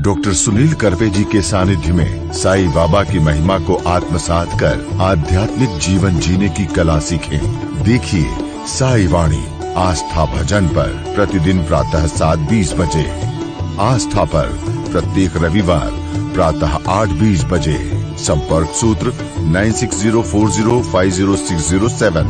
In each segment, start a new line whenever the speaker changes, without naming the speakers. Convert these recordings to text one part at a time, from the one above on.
Doctor Sunil करवे जी के सानिध्य में साईं बाबा की महिमा को आत्मसात कर आध्यात्मिक जीवन जीने की कला सीखें। देखिए साई वाणी आस्था भजन पर प्रतिदिन प्रातः 7:20 बजे, आस्था पर प्रत्येक रविवार प्रातः 8:20 बजे। संपर्क सूत्र 9604050607।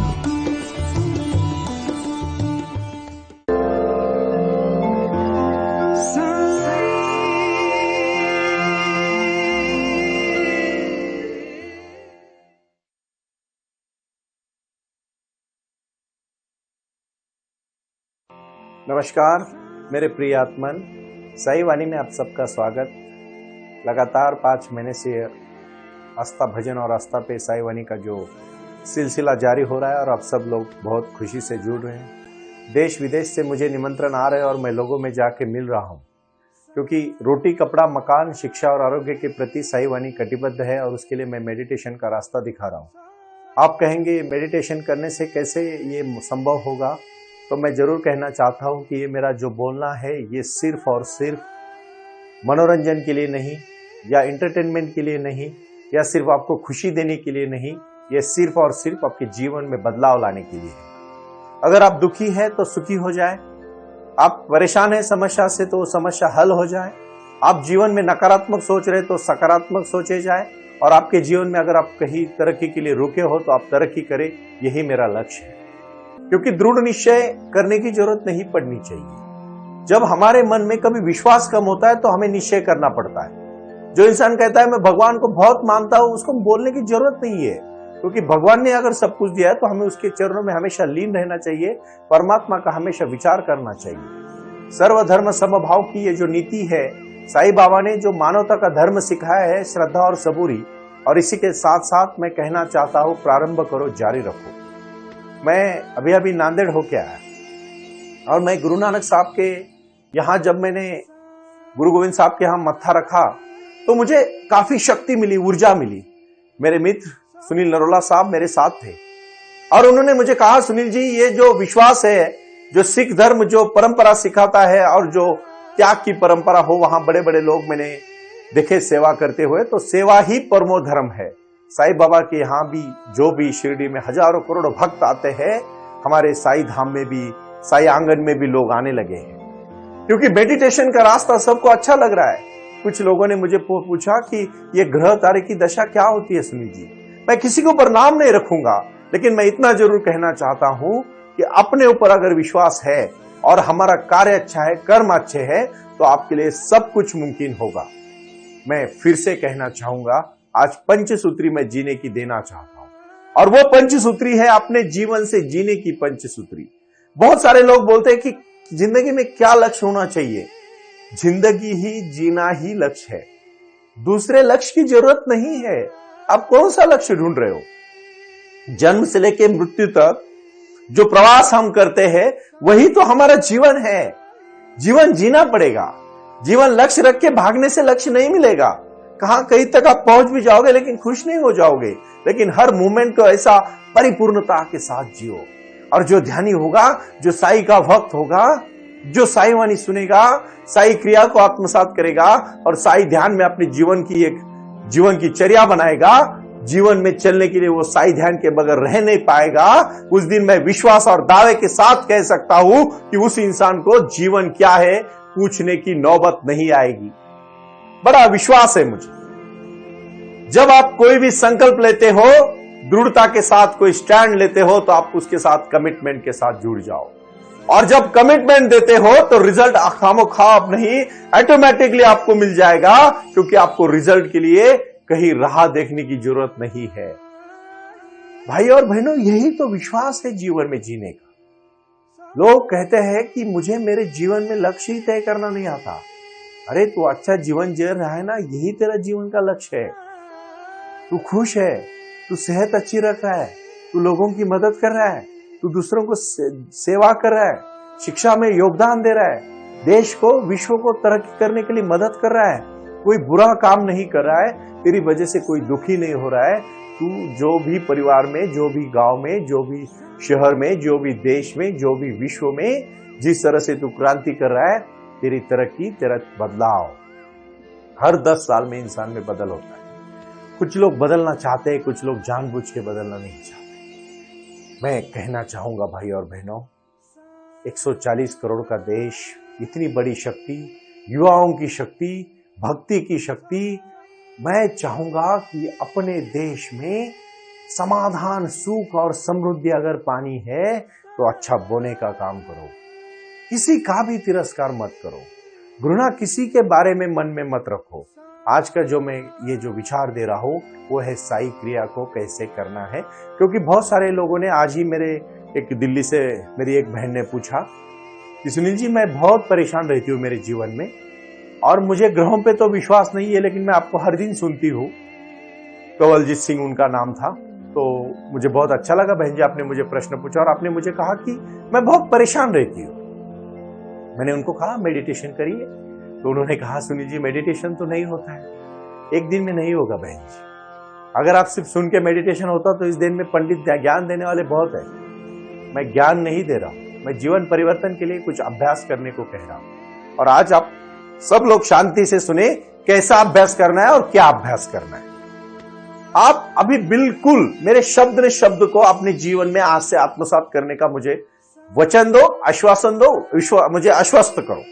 नमस्कार मेरे प्रिय आत्मन, साई वाणी में आप सबका स्वागत। लगातार 5 महीने से आस्था भजन और आस्था पे साई वाणी का जो सिलसिला जारी हो रहा है और आप सब लोग बहुत खुशी से जुड़ रहे हैं। देश विदेश से मुझे निमंत्रण आ रहे हैं और मैं लोगों में जाके मिल रहा हूँ, क्योंकि रोटी कपड़ा मकान शिक्षा और आरोग्य के प्रति साई वाणी कटिबद्ध है और उसके लिए मैं मेडिटेशन का रास्ता दिखा रहा हूँ। आप कहेंगे मेडिटेशन करने से कैसे ये संभव होगा, तो मैं जरूर कहना चाहता हूं कि ये मेरा जो बोलना है ये सिर्फ और सिर्फ मनोरंजन के लिए नहीं, या एंटरटेनमेंट के लिए नहीं, या सिर्फ आपको खुशी देने के लिए नहीं, ये सिर्फ और सिर्फ आपके जीवन में बदलाव लाने के लिए है। अगर आप दुखी हैं तो सुखी हो जाए, आप परेशान हैं समस्या से तो समस्या हल हो जाए, आप जीवन में नकारात्मक सोच रहे तो सकारात्मक सोचे जाए, और आपके जीवन में अगर आप कहीं तरक्की के लिए रुके हो तो आप तरक्की करें, यही मेरा लक्ष्य है। क्योंकि दृढ़ निश्चय करने की जरूरत नहीं पड़नी चाहिए। जब हमारे मन में कभी विश्वास कम होता है तो हमें निश्चय करना पड़ता है। जो इंसान कहता है मैं भगवान को बहुत मानता हूं, उसको बोलने की जरूरत नहीं है, क्योंकि भगवान ने अगर सब कुछ दिया है तो हमें उसके चरणों में हमेशा लीन रहना चाहिए, परमात्मा का हमेशा विचार करना चाहिए। सर्वधर्म समभाव की ये जो नीति है, साईं बाबा ने जो मानवता का धर्म सिखाया है, श्रद्धा और सबूरी, और इसी के साथ साथ मैं कहना चाहता हूं प्रारंभ करो जारी रखो। मैं अभी नांदेड़ होके आया और मैं गुरु नानक साहब के यहाँ जब मैंने गुरु गोविंद साहब के यहाँ मत्था रखा तो मुझे काफी शक्ति मिली, ऊर्जा मिली। मेरे मित्र सुनील नरोला साहब मेरे साथ थे और उन्होंने मुझे कहा, सुनील जी ये जो विश्वास है, जो सिख धर्म जो परंपरा सिखाता है और जो त्याग की परंपरा हो, वहां बड़े बड़े लोग मैंने देखे सेवा करते हुए, तो सेवा ही परमो धर्म है। साईं बाबा के यहाँ भी जो भी शिरडी में हजारों करोड़ों भक्त आते हैं, हमारे साई धाम में भी, साई आंगन में भी लोग आने लगे हैं, क्योंकि मेडिटेशन का रास्ता सबको अच्छा लग रहा है। कुछ लोगों ने मुझे पूछा कि ये ग्रह तारे की दशा क्या होती है सुनील जी। मैं किसी के ऊपर नाम नहीं रखूंगा, लेकिन मैं इतना जरूर कहना चाहता हूं कि अपने ऊपर अगर विश्वास है और हमारा कार्य अच्छा है, कर्म अच्छे है, तो आपके लिए सब कुछ मुमकिन होगा। मैं फिर से कहना चाहूंगा, आज पंचसूत्री में जीने की देना चाहता हूं, और वो पंचसूत्री है अपने जीवन से जीने की पंचसूत्री। बहुत सारे लोग बोलते हैं कि जिंदगी में क्या लक्ष्य होना चाहिए। जिंदगी ही जीना ही लक्ष्य है, दूसरे लक्ष्य की जरूरत नहीं है। आप कौन सा लक्ष्य ढूंढ रहे हो? जन्म से लेकर मृत्यु तक जो प्रवास हम करते हैं वही तो हमारा जीवन है। जीवन जीना पड़ेगा। जीवन लक्ष्य रख के भागने से लक्ष्य नहीं मिलेगा। कहीं तक आप पहुंच भी जाओगे लेकिन खुश नहीं हो जाओगे। लेकिन हर मोमेंट को ऐसा परिपूर्णता के साथ जियो, और जो ध्यानी होगा, जो साई का भक्त होगा, जो साई वाणी सुनेगा, साई क्रिया को आत्मसात करेगा और साई ध्यान में अपने जीवन की चर्या बनाएगा, जीवन में चलने के लिए वो साई ध्यान के बगैर रह नहीं पाएगा। उस दिन मैं विश्वास और दावे के साथ कह सकता हूं कि उस इंसान को जीवन क्या है पूछने की नौबत नहीं आएगी। बड़ा विश्वास है मुझे। जब आप कोई भी संकल्प लेते हो, दृढ़ता के साथ कोई स्टैंड लेते हो, तो आप उसके साथ कमिटमेंट के साथ जुड़ जाओ, और जब कमिटमेंट देते हो तो रिजल्ट खामोखाब नहीं, ऑटोमेटिकली आपको मिल जाएगा, क्योंकि आपको रिजल्ट के लिए कहीं राह देखने की जरूरत नहीं है। भाई और बहनों, यही तो विश्वास है जीवन में जीने का। लोग कहते हैं कि मुझे मेरे जीवन में लक्ष्य ही तय करना नहीं आता। अरे तू अच्छा जीवन जी रहा है ना, यही तेरा जीवन का लक्ष्य है। तू खुश है, तू सेहत अच्छी रख रहा है, तू लोगों की मदद कर रहा है, तू दूसरों को सेवा कर रहा है, शिक्षा में योगदान दे रहा है, देश को विश्व को तरक्की करने के लिए मदद कर रहा है, कोई बुरा काम नहीं कर रहा है, तेरी वजह से कोई दुखी नहीं हो रहा है। तू जो भी परिवार में, जो भी गांव में, जो भी शहर में, जो भी देश में, जो भी विश्व में जिस तरह से तू क्रांति कर रहा है, तेरी तरक्की, तेरा बदलाव, हर 10 साल में इंसान में बदल होता है। कुछ लोग बदलना चाहते हैं, कुछ लोग जानबूझ के बदलना नहीं चाहते। मैं कहना चाहूंगा भाई और बहनों, 140 करोड़ का देश, इतनी बड़ी शक्ति, युवाओं की शक्ति, भक्ति की शक्ति, मैं चाहूंगा कि अपने देश में समाधान, सुख और समृद्धि अगर पानी है तो अच्छा बोने का काम करो। किसी का भी तिरस्कार मत करो, घृणा किसी के बारे में मन में मत रखो। आज का जो मैं ये जो विचार दे रहा हूं वो है साई क्रिया को कैसे करना है। क्योंकि बहुत सारे लोगों ने, आज ही मेरे एक दिल्ली से मेरी एक बहन ने पूछा कि सुनील जी, मैं बहुत परेशान रहती हूँ मेरे जीवन में और मुझे ग्रहों पे तो विश्वास नहीं है, लेकिन मैं आपको हर दिन सुनती हूँ। कंवलजीत सिंह उनका नाम था। तो मुझे बहुत अच्छा लगा बहन जी, आपने मुझे प्रश्न पूछा और आपने मुझे कहा कि मैं बहुत परेशान रहती हूँ। मैंने उनको कहा मेडिटेशन करिए, तो उन्होंने कहा सुनील जी मेडिटेशन तो नहीं होता है, एक दिन में नहीं होगा बहन जी। अगर आप सिर्फ सुन के मेडिटेशन होता तो इस दिन में पंडित ज्ञान देने वाले बहुत है। मैं ज्ञान नहीं दे रहा हूं, मैं जीवन परिवर्तन के लिए कुछ अभ्यास करने को कह रहा हूं। और आज आप सब लोग शांति से सुने कैसा अभ्यास करना है और क्या अभ्यास करना है। आप अभी बिल्कुल मेरे शब्द ने शब्द को अपने जीवन में आज से आत्मसात करने का मुझे वचन दो, आश्वासन दो, मुझे आश्वस्त करो।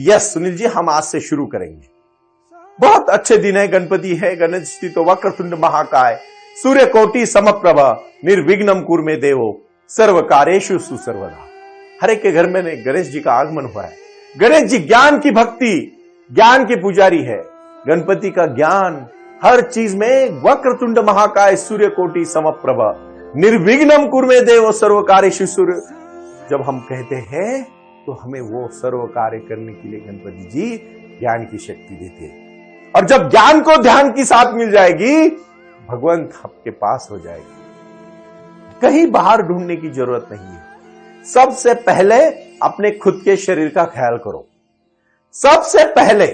यस सुनील जी, हम आज से शुरू करेंगे। बहुत अच्छे दिन है, गणपति है, गणेश स्तुतो वक्रतुंड महाकाय, सूर्य कोटि समप्रभा, निर्विघ्नम कुरु देवो, सर्व कार्येषु सुसर्वदा। हर एक के घर में गणेश जी का आगमन हुआ है। गणेश जी ज्ञान की भक्ति, ज्ञान के पुजारी है। गणपति का ज्ञान हर चीज में, वक्रतुंड महाकाय, सूर्य कोटि समप्रभा, निर्विघ्नम कुरु देवो, सर्व कार्येषु सुर। जब हम कहते हैं तो हमें वो सर्व कार्य करने के लिए गणपति जी ज्ञान की शक्ति देते हैं। और जब ज्ञान को ध्यान की साथ मिल जाएगी, भगवंत आपके पास हो जाएगी। कहीं बाहर ढूंढने की जरूरत नहीं है। सबसे पहले अपने खुद के शरीर का ख्याल करो। सबसे पहले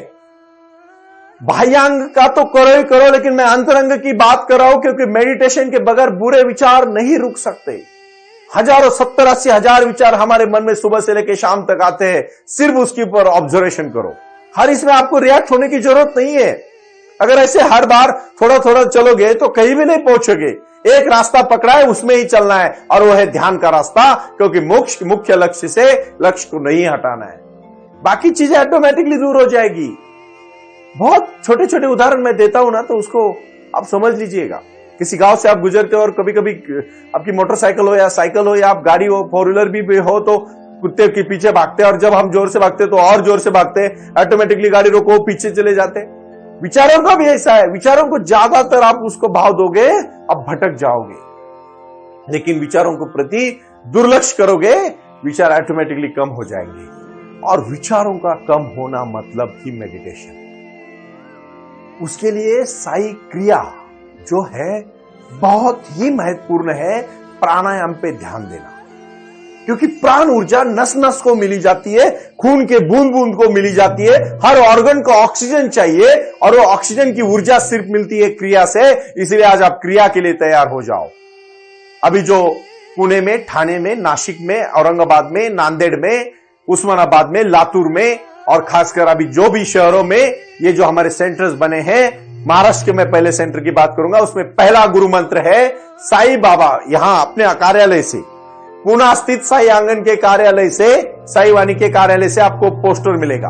बाह्यांग का तो करो ही करो, लेकिन मैं अंतरंग की बात कर रहा हूं, क्योंकि मेडिटेशन के बगैर बुरे विचार नहीं रुक सकते। हजारों, 70-80 हजार विचार हमारे मन में सुबह से लेकर शाम तक आते हैं। सिर्फ उसके ऊपर ऑब्जर्वेशन करो। हर इसमें आपको रिएक्ट होने की जरूरत नहीं है। अगर ऐसे हर बार थोड़ा थोड़ा चलोगे तो कहीं भी नहीं पहुंचोगे। एक रास्ता पकड़ा है, उसमें ही चलना है, और वो है ध्यान का रास्ता। क्योंकि मुख्य लक्ष्य से लक्ष्य को नहीं हटाना है, बाकी चीजें ऑटोमेटिकली दूर हो जाएगी। बहुत छोटे छोटे उदाहरण मैं देता हूं ना, तो उसको आप समझ लीजिएगा। किसी गांव से आप गुजरते हो और कभी कभी आपकी मोटरसाइकिल हो या साइकिल हो या आप गाड़ी हो, 4 व्हीलर भी हो, तो कुत्ते के पीछे भागते हैं, और जब हम जोर से भागते हैं तो और जोर से भागते हैं। ऑटोमेटिकली गाड़ी रोको, पीछे चले जाते हैं। विचारों का भी ऐसा है। विचारों को ज्यादातर आप उसको भाव दोगे, अब भटक जाओगे। लेकिन विचारों को प्रति दुर्लक्ष्य करोगे, विचार ऑटोमेटिकली कम हो जाएंगे। और विचारों का कम होना मतलब ही मेडिटेशन। उसके लिए साई क्रिया जो है बहुत ही महत्वपूर्ण है, प्राणायाम पे ध्यान देना। क्योंकि प्राण ऊर्जा नस नस को मिली जाती है, खून के बूंद बूंद को मिली जाती है। हर ऑर्गन को ऑक्सीजन चाहिए, और वो ऑक्सीजन की ऊर्जा सिर्फ मिलती है क्रिया से। इसलिए आज आप क्रिया के लिए तैयार हो जाओ। अभी जो पुणे में, ठाणे में, नासिक में, औरंगाबाद में, नांदेड़ में, उस्मानाबाद में, लातूर में, और खासकर अभी जो भी शहरों में ये जो हमारे सेंटर्स बने हैं, महाराष्ट्र के मैं पहले सेंटर की बात करूंगा। उसमें पहला गुरु मंत्र है साई बाबा। यहां अपने कार्यालय से, पुणे स्थित साई आंगन के कार्यालय से, साई वाणी के कार्यालय से आपको पोस्टर मिलेगा।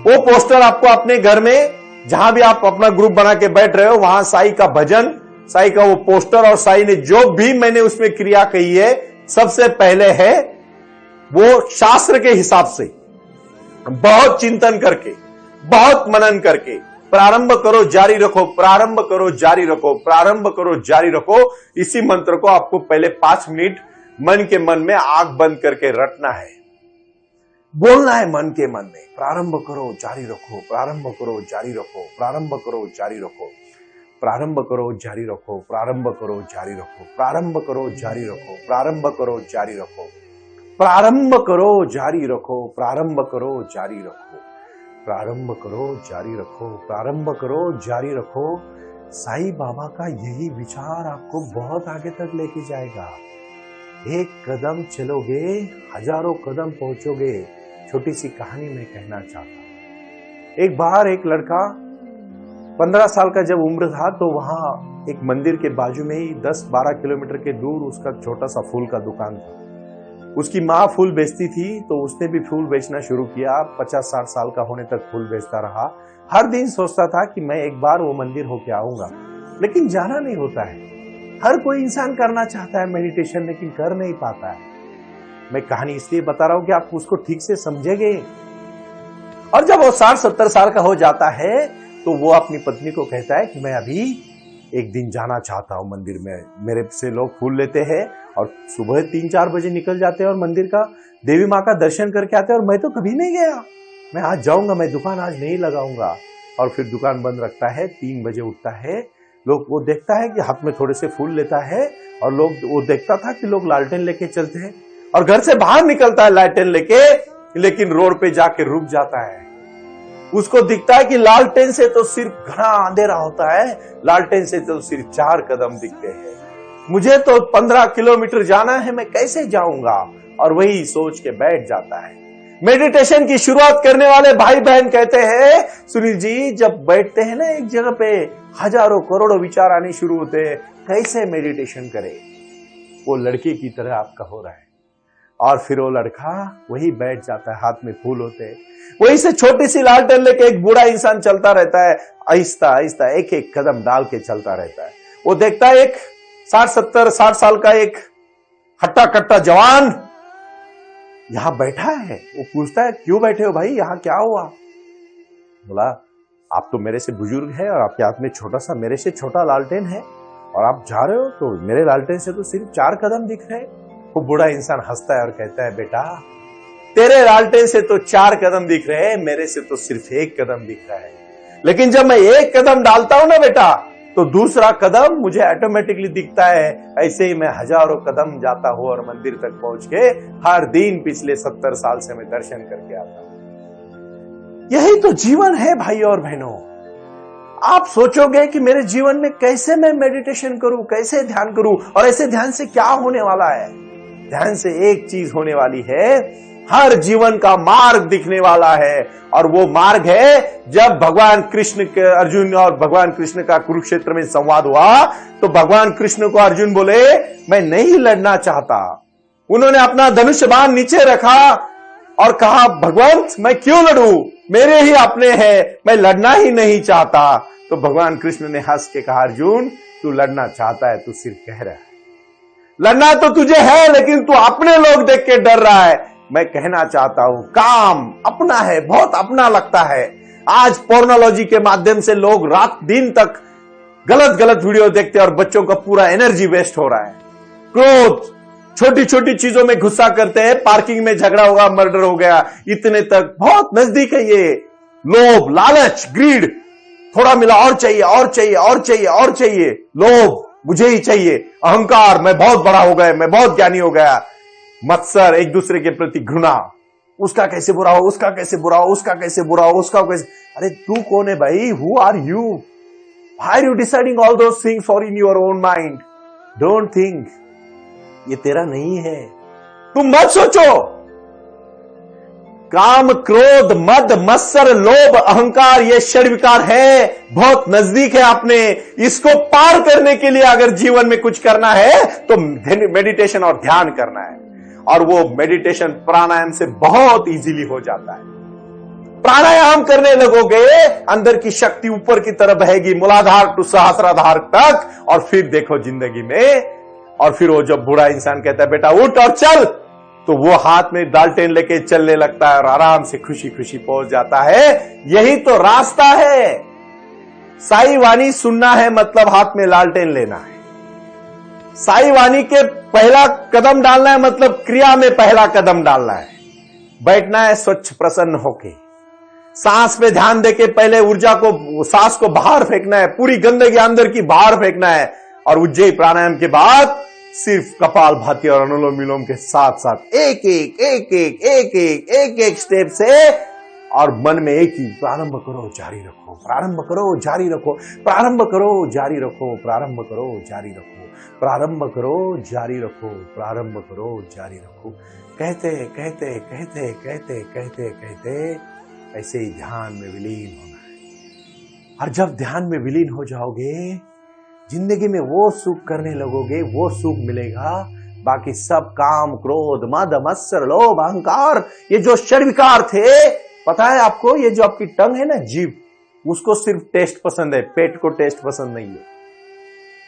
वो पोस्टर आपको अपने घर में, जहां भी आप अपना ग्रुप बना के बैठ रहे हो, वहां साई का भजन, साई का वो पोस्टर, और साई ने जो भी मैंने उसमें क्रिया कही है, सबसे पहले है वो शास्त्र के हिसाब से, बहुत चिंतन करके, बहुत मनन करके, प्रारंभ करो जारी रखो, प्रारंभ करो जारी रखो, प्रारंभ करो जारी रखो। इसी मंत्र को आपको पहले 5 मिनट मन के मन में आंख बंद करके रटना है, बोलना है मन के मन में। प्रारंभ करो जारी रखो, प्रारंभ करो जारी रखो, प्रारंभ करो जारी रखो, प्रारंभ करो जारी रखो, प्रारंभ करो जारी रखो, प्रारंभ करो जारी रखो, प्रारंभ करो जारी रखो, प्रारंभ करो जारी रखो, प्रारंभ करो जारी रखो, प्रारंभ करो जारी रखो, प्रारंभ करो जारी रखो। साईं बाबा का यही विचार आपको बहुत आगे तक लेके जाएगा। एक कदम चलोगे, हजारों कदम पहुंचोगे। छोटी सी कहानी मैं कहना चाहता हूं। एक बार एक लड़का 15 साल का जब उम्र था तो वहां एक मंदिर के बाजू में ही 10-12 किलोमीटर के दूर उसका छोटा सा फूल का दुकान था। उसकी माँ फूल बेचती थी तो उसने भी फूल बेचना शुरू किया। 50-60 साल का होने तक फूल बेचता रहा। हर दिन सोचता था कि मैं एक बार वो मंदिर होके आऊंगा, लेकिन जाना नहीं होता है। हर कोई इंसान करना चाहता है मेडिटेशन, लेकिन कर नहीं पाता है। मैं कहानी इसलिए बता रहा हूं कि आप उसको ठीक से समझेंगे। और जब वो 60-70 साल का हो जाता है तो वो अपनी पत्नी को कहता है कि मैं अभी एक दिन जाना चाहता हूं मंदिर में। मेरे से लोग फूल लेते हैं और सुबह 3-4 बजे निकल जाते हैं और मंदिर का देवी माँ का दर्शन करके आते हैं, और मैं तो कभी नहीं गया। मैं आज जाऊंगा, मैं दुकान आज नहीं लगाऊंगा। और फिर दुकान बंद रखता है। 3 बजे उठता है। लोग वो देखता है कि हाथ में थोड़े से फूल लेता है, और लोग वो देखता था कि लोग लालटेन लेके चलते हैं, और घर से बाहर निकलता है लालटेन लेके, लेकिन रोड पे जाके रुक जाता है। उसको दिखता है कि लालटेन से तो सिर्फ घना अंधेरा होता है, लालटेन से तो सिर्फ 4 कदम दिखते हैं। मुझे तो 15 किलोमीटर जाना है, मैं कैसे जाऊंगा? और वही सोच के बैठ जाता है। मेडिटेशन की शुरुआत करने वाले भाई बहन कहते हैं, सुनील जी जब बैठते हैं ना एक जगह पे, हजारों करोड़ों विचार आने शुरू होते हैं, कैसे मेडिटेशन करें? वो लड़के की तरह आपका हो रहा है। और फिर वो लड़का वही बैठ जाता है, हाथ में फूल होते हैं। वही से छोटी सी लालटेन लेके एक बूढ़ा इंसान चलता रहता है, आहिस्ता आहिस्ता एक एक कदम डाल के चलता रहता है। वो देखता है एक 60 साल का एक हट्टा कट्टा जवान यहां बैठा है। वो पूछता है, क्यों बैठे हो भाई, यहां क्या हुआ? बोला, आप तो मेरे से बुजुर्ग है और आपके हाथ में छोटा सा, मेरे से छोटा लालटेन है, और आप जा रहे हो तो मेरे लालटेन से तो सिर्फ 4 कदम दिख रहे। वो बूढ़ा इंसान हंसता है और कहता है, बेटा तेरे लालटेन से तो 4 कदम दिख रहे हैं, मेरे से तो सिर्फ 1 कदम दिख रहा है। लेकिन जब मैं 1 कदम डालता हूं ना बेटा, तो दूसरा कदम मुझे ऑटोमेटिकली दिखता है। ऐसे ही मैं हजारों कदम जाता हूं और मंदिर तक पहुंच के हर दिन पिछले 70 साल से मैं दर्शन करके आता हूं। यही तो जीवन है भाई और बहनों। आप सोचोगे कि मेरे जीवन में कैसे मैं मेडिटेशन करूं, कैसे ध्यान करूं, और ऐसे ध्यान से क्या होने वाला है? ध्यान से एक चीज होने वाली है, हर जीवन का मार्ग दिखने वाला है। और वो मार्ग है, जब भगवान कृष्ण के अर्जुन और भगवान कृष्ण का कुरुक्षेत्र में संवाद हुआ तो भगवान कृष्ण को अर्जुन बोले, मैं नहीं लड़ना चाहता। उन्होंने अपना धनुष बाण नीचे रखा और कहा, भगवान मैं क्यों लड़ूं, मेरे ही अपने हैं, मैं लड़ना ही नहीं चाहता। तो भगवान कृष्ण ने हंस के कहा, अर्जुन तू लड़ना चाहता है, तू सिर्फ कह रहा है। लड़ना तो तुझे है, लेकिन तू अपने लोग देख के डर रहा है। मैं कहना चाहता हूं, काम अपना है, बहुत अपना लगता है। आज पोर्नोलॉजी के माध्यम से लोग रात दिन तक गलत गलत वीडियो देखते हैं और बच्चों का पूरा एनर्जी वेस्ट हो रहा है। क्रोध, छोटी छोटी चीजों में गुस्सा करते हैं, पार्किंग में झगड़ा होगा, मर्डर हो गया, इतने तक बहुत नजदीक है ये। लोभ, लालच, ग्रीड, थोड़ा मिला और चाहिए और चाहिए और चाहिए और चाहिए। लोभ, मुझे ही चाहिए। अहंकार, मैं बहुत बड़ा हो गया, मैं बहुत ज्ञानी हो गया। मत्सर, एक दूसरे के प्रति घृणा, उसका कैसे बुरा हो, उसका कैसे बुरा हो, उसका कैसे बुरा हो, उसका कैसे। अरे तू कौन है भाई? Who are you? Why are you deciding all those things for in your own mind? Don't think, ये तेरा नहीं है, तुम मत सोचो। काम, क्रोध, मद, मत्सर, लोभ, अहंकार, ये षड विकार है, बहुत नजदीक है अपने। इसको पार करने के लिए अगर जीवन में कुछ करना है तो मेडिटेशन और ध्यान करना है। और वो मेडिटेशन प्राणायाम से बहुत इजीली हो जाता है। प्राणायाम करने लगोगे, अंदर की शक्ति ऊपर की तरफ बहेगी, मूलाधार टू सहस्राधार तक, और फिर देखो जिंदगी में। और फिर वो जब बूढ़ा इंसान कहता है, बेटा उठ और चल, तो वो हाथ में लालटेन लेके चलने लगता है और आराम से खुशी खुशी पहुंच जाता है। यही तो रास्ता है। साई वाणी सुनना है मतलब हाथ में लालटेन लेना है। साई वाणी के पहला कदम डालना है मतलब क्रिया में पहला कदम डालना है। बैठना है स्वच्छ प्रसन्न होके, सांस पे ध्यान देके पहले ऊर्जा को, सांस को बाहर फेंकना है, पूरी गंदगी अंदर की बाहर फेंकना है। और उज्जयी प्राणायाम के बाद सिर्फ कपाल भाती और अनुलोम विलोम के साथ साथ एक एक एक एक एक एक एक एक स्टेप से, और मन में एक ही, प्रारंभ करो जारी रखो, प्रारंभ करो जारी रखो, प्रारंभ करो जारी रखो, प्रारंभ करो जारी रखो, प्रारंभ करो जारी रखो, प्रारंभ करो जारी रखो। कहते कहते कहते कहते कहते कहते ऐसे ही ध्यान में विलीन होना है। और जब ध्यान में विलीन हो जाओगे, जिंदगी में वो सुख करने लगोगे, वो सुख मिलेगा। बाकी सब काम, क्रोध, मद, मत्सर, लोभ, अहंकार, ये जो षड विकार थे, पता है आपको, ये जो आपकी टंग है ना, जीभ, उसको सिर्फ टेस्ट पसंद है, पेट को टेस्ट पसंद नहीं है।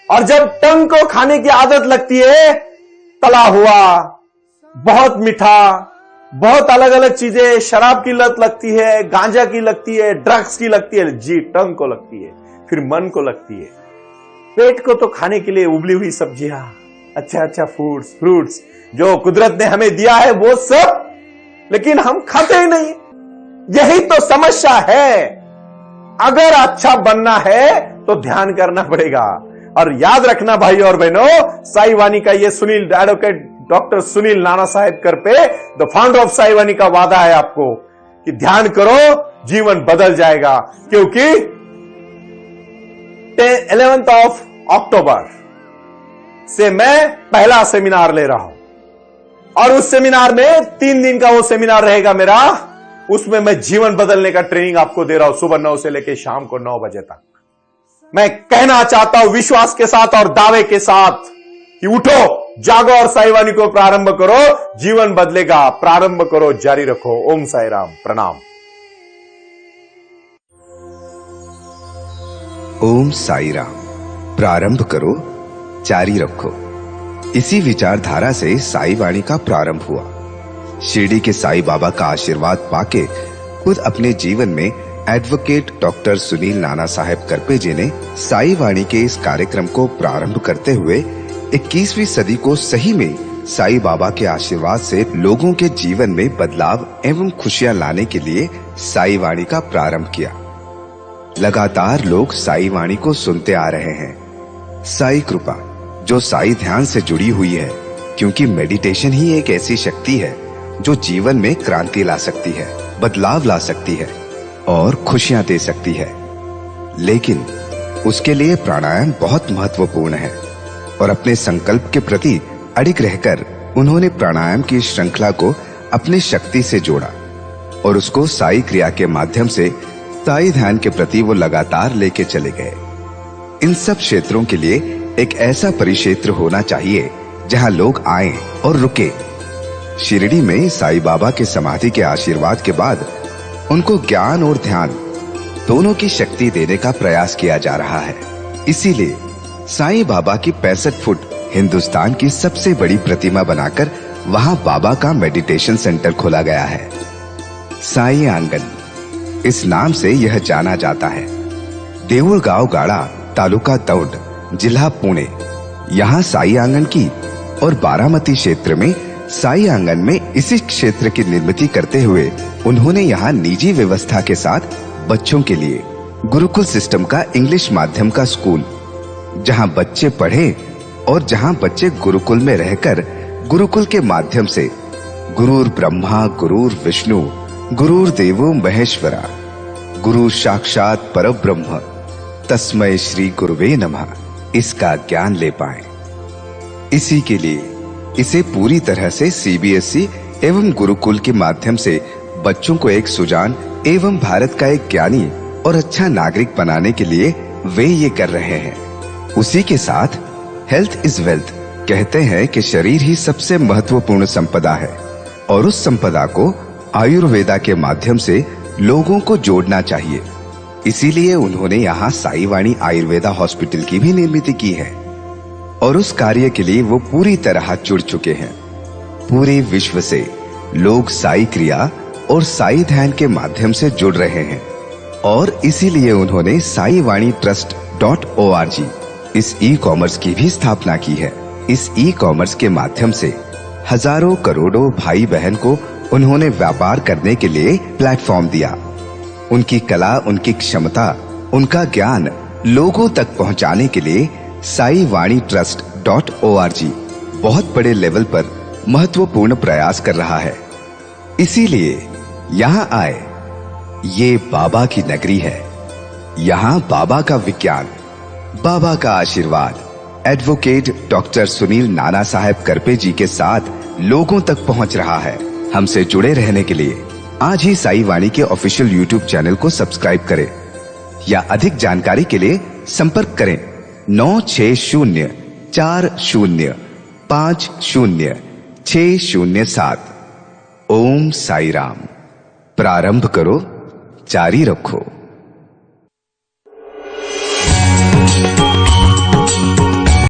और जब टंग को खाने की आदत लगती है, तला हुआ, बहुत मीठा, बहुत अलग अलग चीजें, शराब की लत लगती है, गांजा की लगती है, ड्रग्स की लगती है, जी टंग को लगती है, फिर मन को लगती है। पेट को तो खाने के लिए उबली हुई सब्जियां, अच्छा अच्छा फूड्स, फ्रूट्स जो कुदरत ने हमें दिया है वो सब, लेकिन हम खाते ही नहीं। यही तो समस्या है। अगर अच्छा बनना है तो ध्यान करना पड़ेगा। और याद रखना भाई और बहनों, साई वाणी का ये Sunil, advocate doctor Sunil Nana Saheb Karpe, the founder of Sai Vani का वादा है आपको कि ध्यान करो, जीवन बदल जाएगा। क्योंकि 11th ऑफ अक्टूबर से मैं पहला सेमिनार ले रहा हूं और उस सेमिनार में 3 दिन का वो सेमिनार रहेगा मेरा। उसमें मैं जीवन बदलने का ट्रेनिंग आपको दे रहा हूं, सुबह 9 से लेकर शाम को 9 बजे तक। मैं कहना चाहता हूं विश्वास के साथ और दावे के साथ कि उठो, जागो और साई वाणी को प्रारंभ करो, जीवन बदलेगा। प्रारंभ करो, जारी रखो। ओम साई राम, प्रणाम।
ओम साई राम, प्रारंभ करो, जारी रखो। इसी विचारधारा से साई वाणी का प्रारंभ हुआ। शिरडी के साई बाबा का आशीर्वाद पाके खुद अपने जीवन में एडवोकेट डॉक्टर सुनील नाना साहेब करपे जी ने साई वाणी के इस कार्यक्रम को प्रारंभ करते हुए 21वीं सदी को सही में साई बाबा के आशीर्वाद से लोगों के जीवन में बदलाव एवं खुशियां लाने के लिए साई वाणी का प्रारंभ किया। लगातार लोग साई वाणी को सुनते आ रहे हैं। साई कृपा जो साई ध्यान से जुड़ी हुई है, क्योंकि मेडिटेशन ही एक ऐसी शक्ति है जो जीवन में क्रांति ला सकती है, बदलाव ला सकती है और खुशियां दे सकती है। लेकिन उसके लिए प्राणायाम बहुत महत्वपूर्ण है और अपने संकल्प के प्रति अडिग रहकर उन्होंने प्राणायाम की श्रृंखला को अपने शक्ति से जोड़ा और उसको साई क्रिया के माध्यम से साई ध्यान के प्रति वो लगातार लेके चले गए। इन सब क्षेत्रों के लिए एक ऐसा परिक्षेत्र होना चाहिए जहां लोग आएं और रुके। शिरडी में साई बाबा के समाधि के आशीर्वाद के बाद उनको ज्ञान और ध्यान दोनों की शक्ति देने का प्रयास किया जा रहा है। इसीलिए साईं बाबा की 65 फुट हिंदुस्तान की सबसे बड़ी प्रतिमा बनाकर वहां बाबा का मेडिटेशन सेंटर खोला गया है। साई आंगन इस नाम से यह जाना जाता है। देऊळगाव गाड़ा, तालुका दौंड, जिला पुणे, यहाँ साई आंगन की और बारामती क्षेत्र में साई आंगन में इसी क्षेत्र की निर्मित करते हुए उन्होंने यहाँ निजी व्यवस्था के साथ बच्चों के लिए गुरुकुल सिस्टम का इंग्लिश माध्यम का स्कूल, जहाँ बच्चे पढ़े और जहाँ बच्चे गुरुकुल में रहकर गुरुकुल के माध्यम से गुरुर ब्रह्मा गुरुर विष्णु गुरुर देवो महेश्वरा गुरु साक्षात परब्रह्म तस्मै श्री गुरुवे नमः इसका ज्ञान ले पाएं। इसी के लिए इसे पूरी तरह से सीबीएसई एवं गुरुकुल के माध्यम से बच्चों को एक सुजान एवं भारत का एक ज्ञानी और अच्छा नागरिक बनाने के लिए वे ये कर रहे हैं। उसी के साथ हेल्थ इज वेल्थ कहते हैं कि शरीर ही सबसे महत्वपूर्ण संपदा है और उस संपदा को आयुर्वेदा के माध्यम से लोगों को जोड़ना चाहिए। इसीलिए उन्होंने यहाँ साई वाणी आयुर्वेदा हॉस्पिटल की भी निर्मित की है और उस कार्य के लिए वो पूरी तरह जुड़ चुके हैं। पूरे विश्व से लोग साई क्रिया और साई ध्यान के माध्यम से जुड़ रहे हैं और इसीलिए उन्होंने साई वाणी trust.org इस ई कॉमर्स की भी स्थापना की है। इस ई कॉमर्स के माध्यम से हजारों करोड़ों भाई बहन को उन्होंने व्यापार करने के लिए प्लेटफॉर्म दिया। उनकी कला, उनकी क्षमता, उनका ज्ञान लोगों तक पहुंचाने के लिए साई वाणी trust.org बहुत बड़े लेवल पर महत्वपूर्ण प्रयास कर रहा है। इसीलिए यहाँ आए। ये बाबा की नगरी है। यहाँ बाबा का विज्ञान, बाबा का आशीर्वाद एडवोकेट डॉक्टर सुनील नाना साहेब करपे जी के साथ लोगों तक पहुंच रहा है। हमसे जुड़े रहने के लिए आज ही साई वाणी के ऑफिशियल यूट्यूब चैनल को सब्सक्राइब करें या अधिक जानकारी के लिए संपर्क करें 9604050607। ओम साई राम। प्रारंभ करो, जारी रखो।